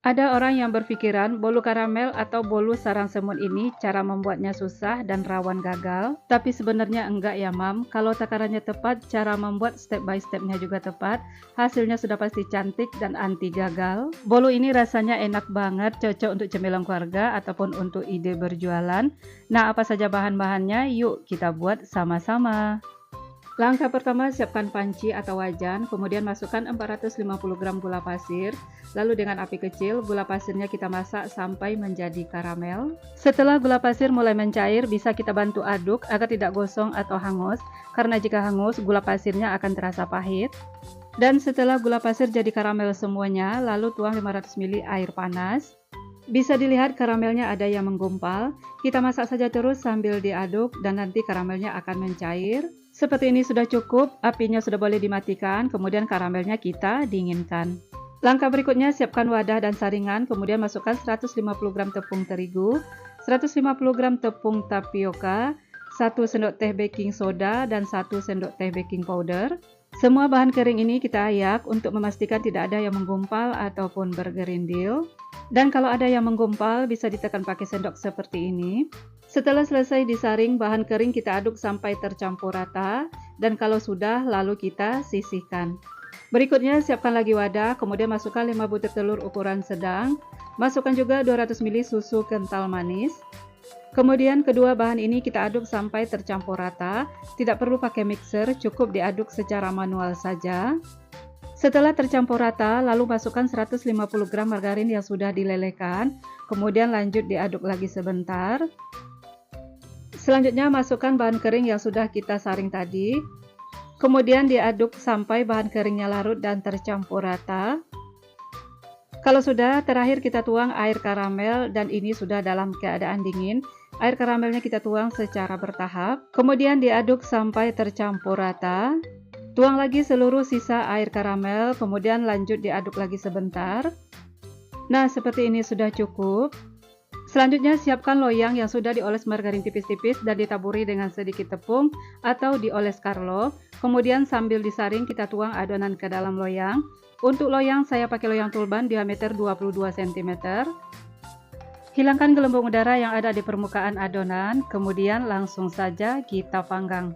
Ada orang yang berpikiran bolu karamel atau bolu sarang semut ini cara membuatnya susah dan rawan gagal. Tapi sebenarnya enggak ya Mam, kalau takarannya tepat, cara membuat step by stepnya juga tepat, hasilnya sudah pasti cantik dan anti gagal. Bolu ini rasanya enak banget, cocok untuk cemilan keluarga ataupun untuk ide berjualan. Nah, apa saja bahan-bahannya? Yuk kita buat sama-sama. Langkah pertama, siapkan panci atau wajan, kemudian masukkan 450 gram gula pasir, lalu dengan api kecil, gula pasirnya kita masak sampai menjadi karamel. Setelah gula pasir mulai mencair, bisa kita bantu aduk agar tidak gosong atau hangus, karena jika hangus, gula pasirnya akan terasa pahit. Dan setelah gula pasir jadi karamel semuanya, lalu tuang 500 ml air panas. Bisa dilihat karamelnya ada yang menggumpal, kita masak saja terus sambil diaduk dan nanti karamelnya akan mencair. Seperti ini sudah cukup, apinya sudah boleh dimatikan, kemudian karamelnya kita dinginkan. Langkah berikutnya, siapkan wadah dan saringan, kemudian masukkan 150 gram tepung terigu, 150 gram tepung tapioka, 1 sendok teh baking soda, dan 1 sendok teh baking powder. Semua bahan kering ini kita ayak untuk memastikan tidak ada yang menggumpal ataupun bergerindil. Dan kalau ada yang menggumpal, bisa ditekan pakai sendok seperti ini. Setelah selesai disaring, bahan kering kita aduk sampai tercampur rata, dan kalau sudah, lalu kita sisihkan. Berikutnya, siapkan lagi wadah, kemudian masukkan 5 butir telur ukuran sedang, masukkan juga 200 ml susu kental manis. Kemudian kedua bahan ini kita aduk sampai tercampur rata, tidak perlu pakai mixer, cukup diaduk secara manual saja. Setelah tercampur rata, lalu masukkan 150 gram margarin yang sudah dilelehkan, kemudian lanjut diaduk lagi sebentar. Selanjutnya masukkan bahan kering yang sudah kita saring tadi, kemudian diaduk sampai bahan keringnya larut dan tercampur rata. Kalau sudah, terakhir kita tuang air karamel dan ini sudah dalam keadaan dingin. Air karamelnya kita tuang secara bertahap, kemudian diaduk sampai tercampur rata. Tuang lagi seluruh sisa air karamel, kemudian lanjut diaduk lagi sebentar. Nah, seperti ini sudah cukup. Selanjutnya siapkan loyang yang sudah dioles margarin tipis-tipis dan ditaburi dengan sedikit tepung atau dioles Carlo. Kemudian sambil disaring kita tuang adonan ke dalam loyang. Untuk loyang saya pakai loyang tulban diameter 22 cm. Hilangkan gelembung udara yang ada di permukaan adonan, kemudian langsung saja kita panggang.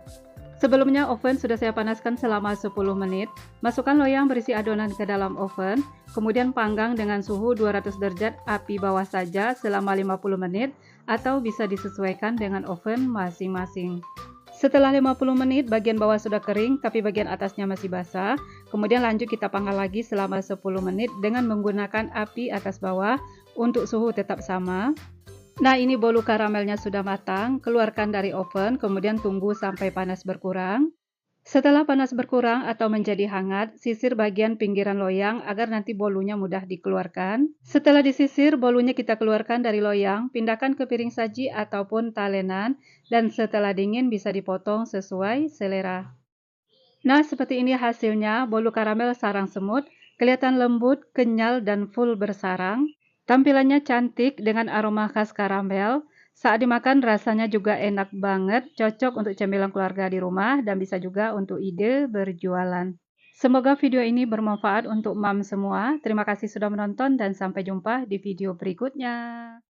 Sebelumnya oven sudah saya panaskan selama 10 menit. Masukkan loyang berisi adonan ke dalam oven, kemudian panggang dengan suhu 200 derajat api bawah saja selama 50 menit atau bisa disesuaikan dengan oven masing-masing. Setelah 50 menit bagian bawah sudah kering tapi bagian atasnya masih basah. Kemudian lanjut kita panggang lagi selama 10 menit dengan menggunakan api atas bawah untuk suhu tetap sama. Nah, ini bolu karamelnya sudah matang, keluarkan dari oven, kemudian tunggu sampai panas berkurang. Setelah panas berkurang atau menjadi hangat, sisir bagian pinggiran loyang agar nanti bolunya mudah dikeluarkan. Setelah disisir, bolunya kita keluarkan dari loyang, pindahkan ke piring saji ataupun talenan, dan setelah dingin bisa dipotong sesuai selera. Nah, seperti ini hasilnya, bolu karamel sarang semut, kelihatan lembut, kenyal, dan full bersarang. Tampilannya cantik dengan aroma khas karamel. Saat dimakan rasanya juga enak banget, cocok untuk cemilan keluarga di rumah dan bisa juga untuk ide berjualan. Semoga video ini bermanfaat untuk mam semua. Terima kasih sudah menonton dan sampai jumpa di video berikutnya.